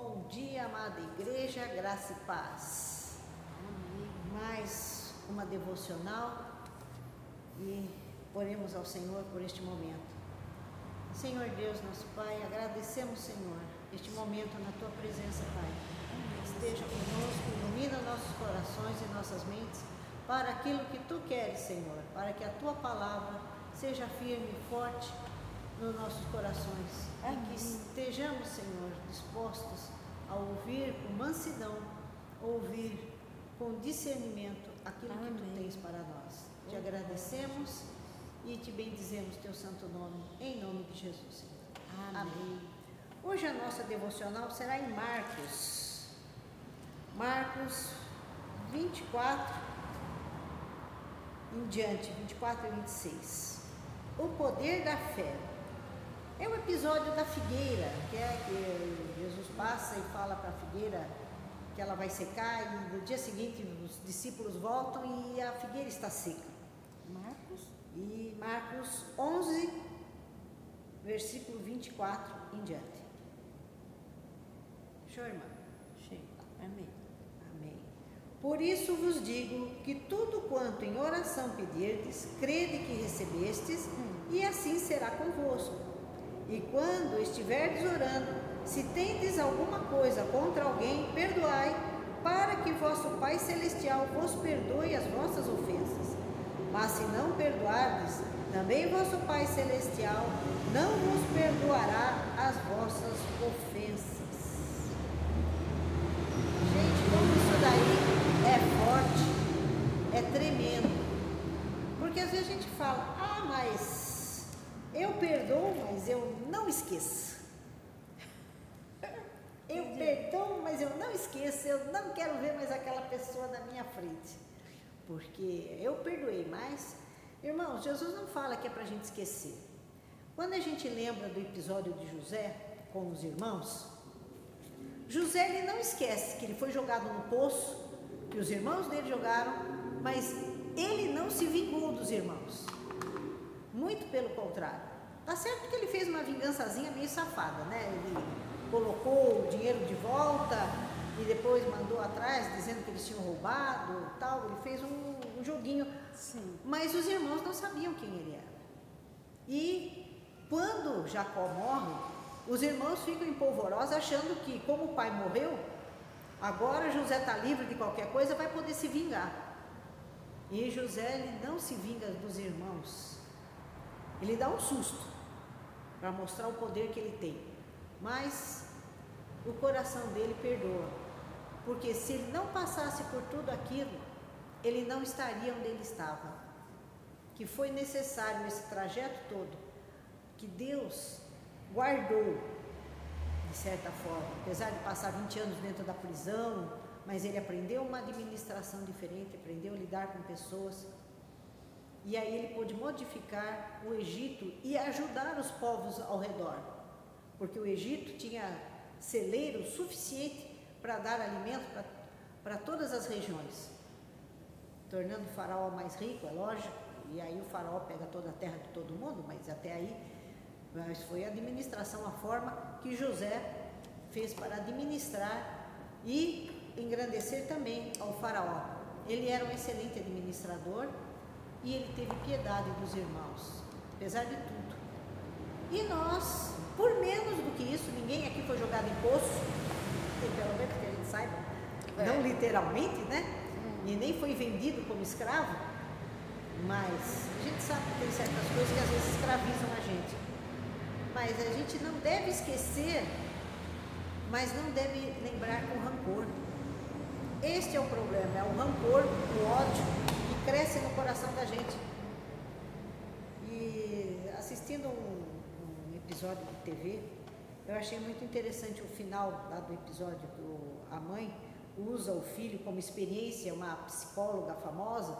Bom dia, amada igreja, graça e paz. Mais uma devocional e oremos ao Senhor por este momento. Senhor Deus, nosso Pai, agradecemos, Senhor, este momento na Tua presença, Pai. Esteja conosco, ilumina nossos corações e nossas mentes para aquilo que Tu queres, Senhor, para que a Tua palavra seja firme e forte nos nossos corações. Amém. E que estejamos, Senhor, dispostos a ouvir com mansidão, ouvir com discernimento aquilo Amém. Que Tu tens para nós. Te agradecemos e te bendizemos Teu santo nome, em nome de Jesus, Senhor. Amém. Amém. Hoje a nossa devocional será em Marcos 24 em diante, 24 e 26. O poder da fé. É o episódio da figueira, que Jesus passa e fala para a figueira que ela vai secar, e no dia seguinte os discípulos voltam e a figueira está seca. Marcos 11, versículo 24 em diante. Show, irmã? Chega. Amém. Amém. Por isso vos digo que tudo quanto em oração pedirdes, crede que recebestes, e assim será convosco. E quando estiverdes orando, se tendes alguma coisa contra alguém, perdoai, para que vosso Pai Celestial vos perdoe as vossas ofensas. Mas se não perdoardes, também vosso Pai Celestial não vos perdoará as vossas ofensas. Gente, como isso daí é forte, é tremendo. Porque às vezes a gente fala, mas eu perdoo, mas eu não esqueço. Eu perdoo, mas eu não esqueço. Eu não quero ver mais aquela pessoa na minha frente. Porque eu perdoei, mas, irmãos, Jesus não fala que é para a gente esquecer. Quando a gente lembra do episódio de José com os irmãos, José ele não esquece que ele foi jogado no poço, que os irmãos dele jogaram, mas ele não se vingou dos irmãos. Muito pelo contrário. Tá certo que ele fez uma vingançazinha meio safada, né? Ele colocou o dinheiro de volta e depois mandou atrás dizendo que eles tinham roubado, tal. Ele fez um joguinho. Sim. Mas os irmãos não sabiam quem ele era. E quando Jacó morre, os irmãos ficam em polvorosa achando que, como o pai morreu, agora José está livre de qualquer coisa, vai poder se vingar. E José ele não se vinga dos irmãos. Ele dá um susto para mostrar o poder que ele tem, mas o coração dele perdoa, porque se ele não passasse por tudo aquilo, ele não estaria onde ele estava, que foi necessário esse trajeto todo, que Deus guardou, de certa forma, apesar de passar 20 anos dentro da prisão, mas ele aprendeu uma administração diferente, aprendeu a lidar com pessoas. E aí ele pôde modificar o Egito e ajudar os povos ao redor, porque o Egito tinha celeiro suficiente para dar alimento para todas as regiões, tornando o faraó mais rico, é lógico, e aí o faraó pega toda a terra de todo mundo, mas até aí, mas foi a administração, a forma que José fez para administrar e engrandecer também ao faraó. Ele era um excelente administrador, e ele teve piedade dos irmãos, apesar de tudo. E nós, por menos do que isso, ninguém aqui foi jogado em poço, pelo menos que a gente saiba, não literalmente, né? E nem foi vendido como escravo, mas a gente sabe que tem certas coisas que às vezes escravizam a gente. Mas a gente não deve esquecer, mas não deve lembrar com rancor. Este é o problema, é o rancor, o ódio, cresce no coração da gente. E assistindo um episódio de TV, eu achei muito interessante o final lá do episódio, que a mãe usa o filho como experiência, uma psicóloga famosa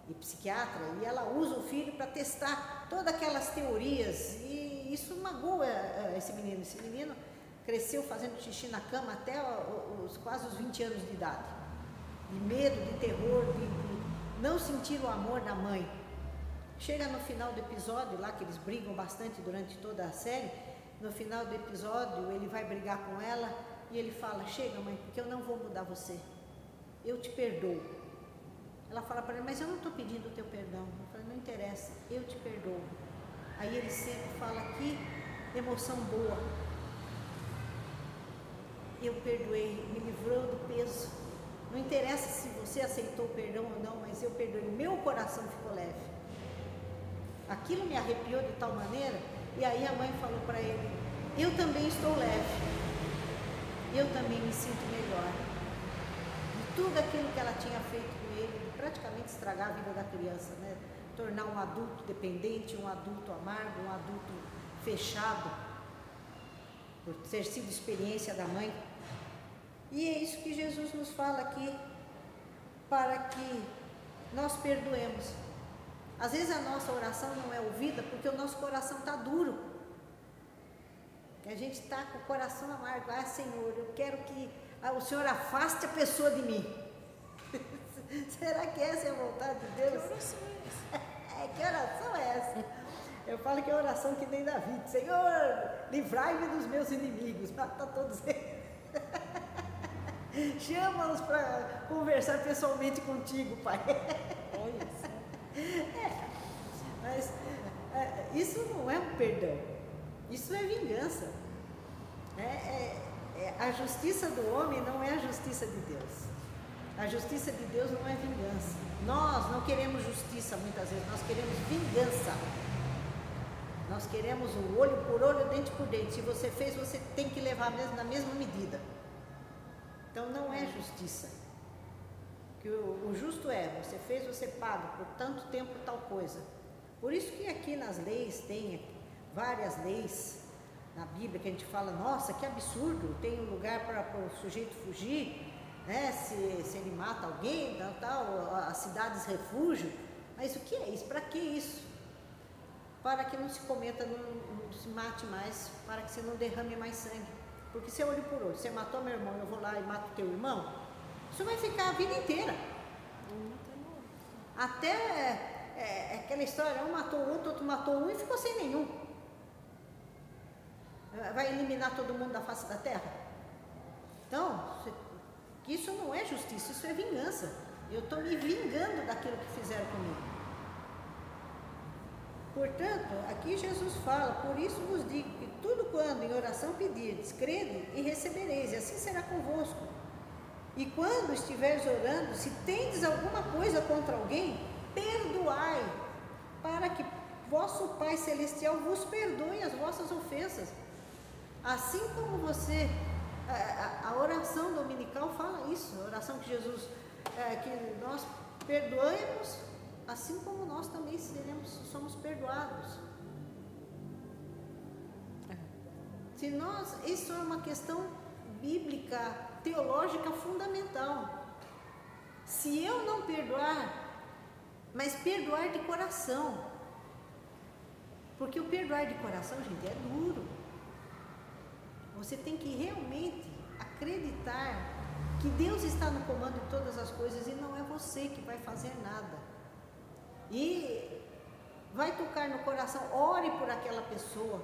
e psiquiatra, e ela usa o filho para testar todas aquelas teorias, e isso magoa esse menino. Esse menino cresceu fazendo xixi na cama até quase os 20 anos de idade, de medo, de terror, de não sentir o amor da mãe. Chega no final do episódio, lá que eles brigam bastante durante toda a série, no final do episódio ele vai brigar com ela E ele fala, chega mãe, porque eu não vou mudar você, eu te perdoo. Ela fala para ele, mas eu não estou pedindo o teu perdão. Eu falei, não interessa, eu te perdoo. Aí ele sempre fala, que emoção boa, eu perdoei, me livrou do peso. Não interessa se você aceitou o perdão ou não, mas eu perdoei, meu coração ficou leve. Aquilo me arrepiou de tal maneira. E aí a mãe falou para ele, eu também estou leve, eu também me sinto melhor. E tudo aquilo que ela tinha feito com ele, praticamente estragar a vida da criança, né? Tornar um adulto dependente, um adulto amargo, um adulto fechado, por ter sido experiência da mãe. E é isso que Jesus nos fala aqui, para que nós perdoemos. Às vezes a nossa oração não é ouvida porque o nosso coração está duro. A gente está com o coração amargo. Ah, Senhor, eu quero que o Senhor afaste a pessoa de mim. Será que essa é a vontade de Deus? Que oração é essa? Que oração é essa? Eu falo que é oração que nem Davi. Senhor, livrai-me dos meus inimigos, mata todos eles. Chama-os para conversar pessoalmente contigo, Pai. Olha só. Mas isso não é um perdão, isso é vingança. A justiça do homem não é a justiça de Deus. A justiça de Deus não é vingança. Nós não queremos justiça muitas vezes, nós queremos vingança. Nós queremos o olho por olho, dente por dente. Se você fez, você tem que levar mesmo na mesma medida. Então não é justiça. Que o justo é, você fez, você paga, por tanto tempo tal coisa. Por isso que aqui nas leis, tem várias leis na Bíblia que a gente fala, nossa, que absurdo, tem um lugar para o sujeito fugir, né? Se ele mata alguém, tal, as cidades refúgio. Mas o que é isso? Para que isso? Para que não se cometa, não se mate mais, para que você não derrame mais sangue. Porque se eu olho por olho, você matou meu irmão, eu vou lá e mato teu irmão, isso vai ficar a vida inteira. Até aquela história, um matou o outro matou um e ficou sem nenhum. Vai eliminar todo mundo da face da terra? Então, isso não é justiça, isso é vingança. Eu estou me vingando daquilo que fizeram comigo. Portanto, aqui Jesus fala, por isso vos digo que tudo quando em oração pedirdes, crede e recebereis, e assim será convosco. E quando estiveres orando, se tendes alguma coisa contra alguém, perdoai, para que vosso Pai Celestial vos perdoe as vossas ofensas. Assim como você, a oração dominical fala isso, a oração que Jesus, que nós perdoemos, assim como nós também somos perdoados. Isso é uma questão bíblica, teológica fundamental. Se eu não perdoar, mas perdoar de coração, porque o perdoar de coração, gente, é duro. Você tem que realmente acreditar que Deus está no comando de todas as coisas e não é você que vai fazer nada. E vai tocar no coração, ore por aquela pessoa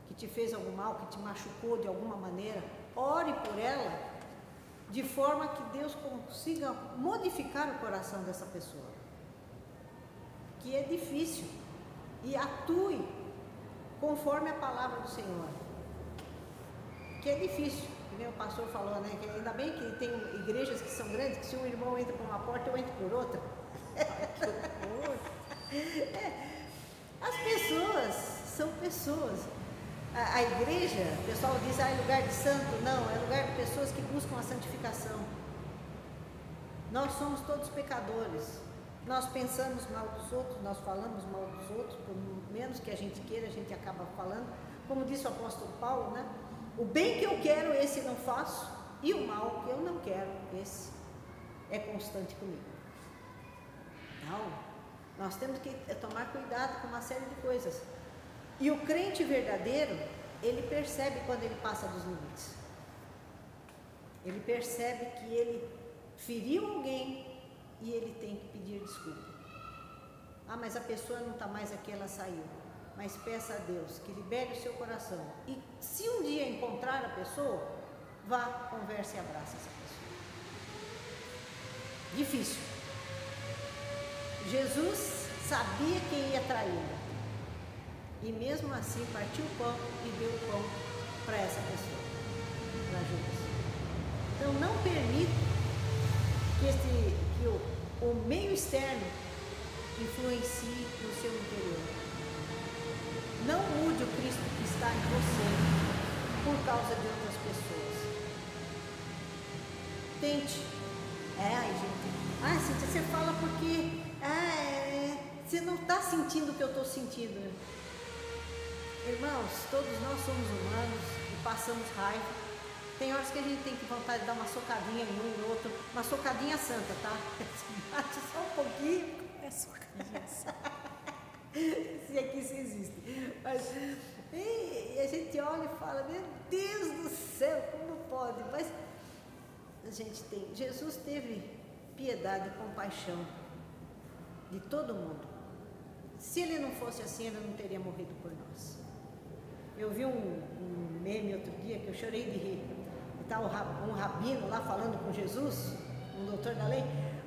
que te fez algum mal, que te machucou de alguma maneira, ore por ela, de forma que Deus consiga modificar o coração dessa pessoa, que é difícil, e atue conforme a palavra do Senhor, que é difícil, que nem o pastor falou, né, que ainda bem que tem igrejas que são grandes, que se um irmão entra por uma porta, eu entro por outra. As pessoas são pessoas. A igreja, o pessoal diz, é lugar de santo. Não, é lugar de pessoas que buscam a santificação. Nós somos todos pecadores. Nós pensamos mal dos outros, nós falamos mal dos outros, por menos que a gente queira, a gente acaba falando. Como disse o apóstolo Paulo, né? O bem que eu quero, esse não faço, e o mal que eu não quero, esse é constante comigo. Não, nós temos que tomar cuidado com uma série de coisas. E o crente verdadeiro, ele percebe quando ele passa dos limites. Ele percebe que ele feriu alguém e ele tem que pedir desculpa. Ah, mas a pessoa não está mais aqui, ela saiu. Mas peça a Deus que libere o seu coração. E se um dia encontrar a pessoa, vá, converse e abrace essa pessoa. Difícil. Jesus sabia quem ia traí-lo. E mesmo assim partiu o pão e deu o pão para essa pessoa, para Judas. Então não permita que o meio externo influencie no seu interior. Não mude o Cristo que está em você por causa de outras pessoas. Tente. Gente. Cíntia, você fala porque você não está sentindo o que eu estou sentindo. Irmãos, todos nós somos humanos e passamos raiva. Tem horas que a gente tem que vontade de dar uma socadinha em um e no outro, uma socadinha santa, tá? Bate só um pouquinho. É socadinha santa. Se aqui isso existe. Mas e a gente olha e fala, meu Deus do céu, como pode? Mas a gente tem. Jesus teve piedade e compaixão de todo mundo. Se ele não fosse assim, ele não teria morrido por nós. Eu vi um meme outro dia que eu chorei de rir. Está um rabino lá falando com Jesus, um doutor da lei.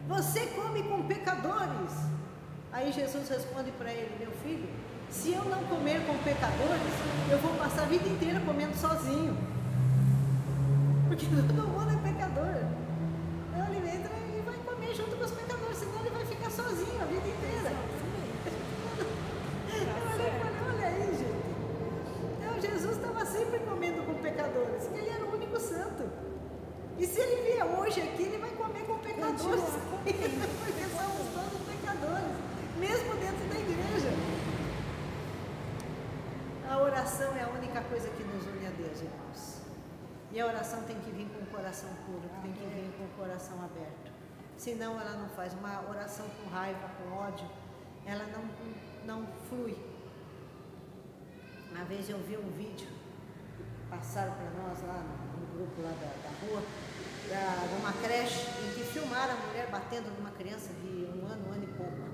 Você come com pecadores. Aí Jesus responde para ele, meu filho, se eu não comer com pecadores, eu vou passar a vida inteira comendo sozinho. Porque todo mundo é pecador. Então ele entra e vai comer junto com os pecadores, senão ele vai ficar sozinho a vida inteira. Olha aí, gente. Então Jesus estava sempre comendo com pecadores, porque ele era o único santo. E se ele vier hoje aqui, ele vai comer com pecadores. Porque somos todos pecadores, mesmo dentro da igreja. A oração é a única coisa que nos une a Deus, irmãos. E a oração tem que vir com o coração puro, tem que vir com o coração aberto. Senão ela não faz. Uma oração com raiva, com ódio, ela não flui. Uma vez eu vi um vídeo, passaram para nós lá no grupo lá da rua, de uma creche, em que filmaram a mulher batendo numa criança de um ano e pouco.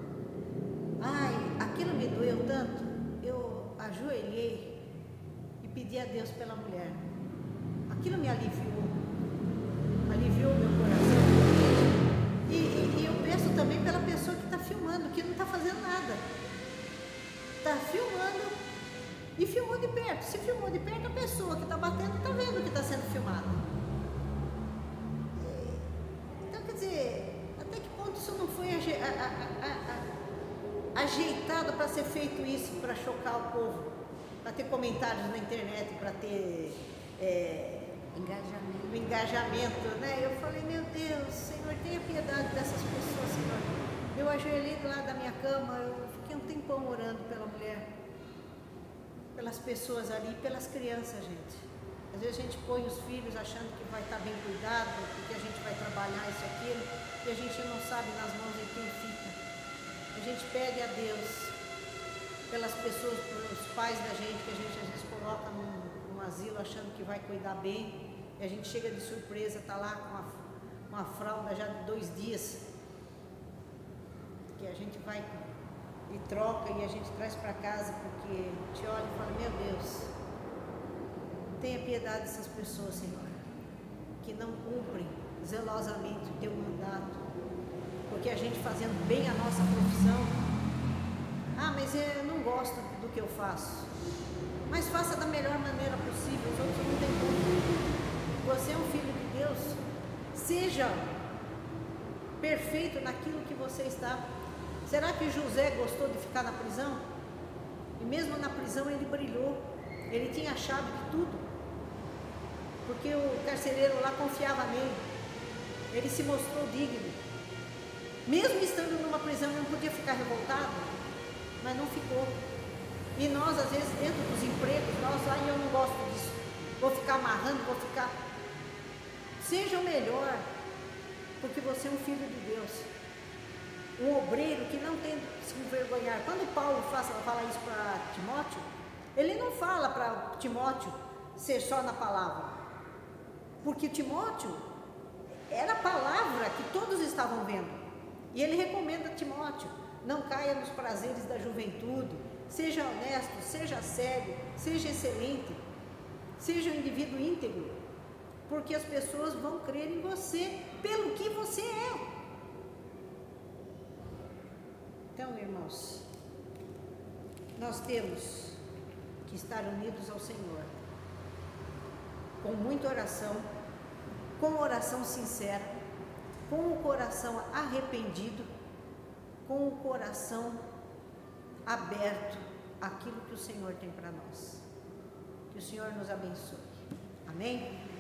Aquilo me doeu tanto, eu ajoelhei e pedi a Deus pela mulher. Aquilo me aliviou meu coração. E eu peço também pela pessoa que está filmando, que não está fazendo nada. Está filmando e filmou de perto. Se filmou de perto, a pessoa que está batendo está vendo que está sendo filmado. Então, quer dizer, até que ponto isso não foi ajeitado para ser feito isso, para chocar o povo, para ter comentários na internet, para ter engajamento, né? Eu falei, meu Deus, Senhor, tenha piedade dessas pessoas, Senhor. Eu ajoelhei do lado da minha cama, eu fiquei um tempão orando pela mulher, pelas pessoas ali, pelas crianças, gente. Às vezes a gente põe os filhos achando que vai estar bem cuidado, que a gente vai trabalhar isso e aquilo, e a gente não sabe nas mãos de quem fica. A gente pede a Deus pelas pessoas, pelos pais da gente, que a gente às vezes coloca num asilo achando que vai cuidar bem, e a gente chega de surpresa, está lá com uma fralda já de 2 dias, que a gente vai e troca e a gente traz para casa, porque te olha e fala, meu Deus, tenha piedade dessas pessoas, Senhor, que não cumprem zelosamente o teu mandato, porque a gente fazendo bem a nossa profissão, mas eu não gosto do que eu faço, mas faça da melhor maneira possível, os outros não têm como. Você é um filho de Deus, seja perfeito naquilo que você está. Será que José gostou de ficar na prisão? E mesmo na prisão ele brilhou, ele tinha a chave de tudo, porque o carcereiro lá confiava nele, ele se mostrou digno. Mesmo estando numa prisão, ele não podia ficar revoltado, mas não ficou. E nós, às vezes, dentro dos empregos, eu não gosto disso, vou ficar amarrando, seja o melhor, porque você é um filho de Deus, um obreiro que não tem de se envergonhar. Quando Paulo fala isso para Timóteo, ele não fala para Timóteo ser só na palavra, porque Timóteo era a palavra que todos estavam vendo, e ele recomenda a Timóteo, não caia nos prazeres da juventude, seja honesto, seja sério, seja excelente, seja um indivíduo íntegro, porque as pessoas vão crer em você pelo que você é. Então, irmãos, nós temos que estar unidos ao Senhor, com muita oração, com oração sincera, com o coração arrependido, com o coração aberto àquilo que o Senhor tem para nós. Que o Senhor nos abençoe. Amém?